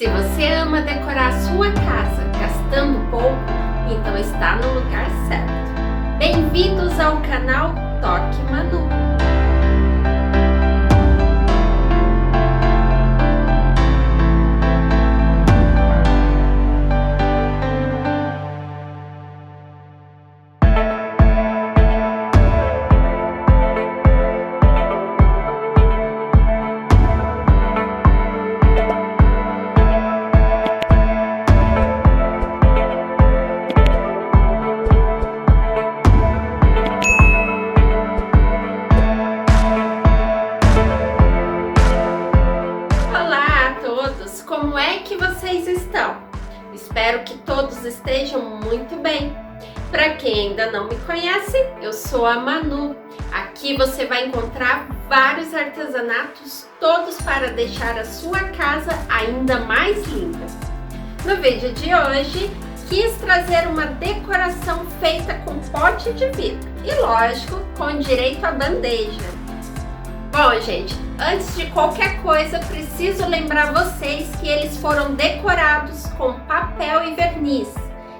Se você ama decorar a sua casa gastando pouco, então está no lugar certo. Bem-vindos ao canal Toque Manu. Como é que vocês estão? Espero que todos estejam muito bem. Para quem ainda não me conhece, eu sou a Manu. Aqui você vai encontrar vários artesanatos, todos para deixar a sua casa ainda mais linda. No vídeo de hoje, quis trazer uma decoração feita com pote de vidro e, lógico, com direito à bandeja. Bom, gente, antes de qualquer coisa, preciso lembrar vocês que eles foram decorados com papel e verniz.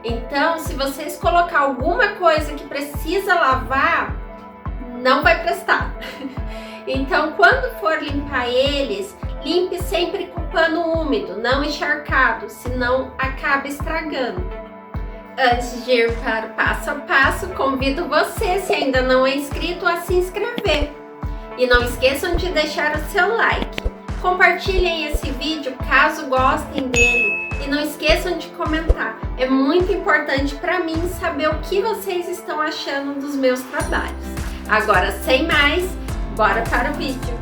Então, se vocês colocar alguma coisa que precisa lavar, não vai prestar. Então, quando for limpar eles, limpe sempre com pano úmido, não encharcado, senão acaba estragando. Antes de ir para o passo a passo, convido você, se ainda não é inscrito, a se inscrever. E não esqueçam de deixar o seu like. Compartilhem esse vídeo caso gostem dele. E não esqueçam de comentar. É muito importante para mim saber o que vocês estão achando dos meus trabalhos. Agora, sem mais, bora para o vídeo.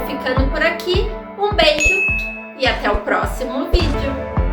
ficando por aqui. Um beijo e até o próximo vídeo.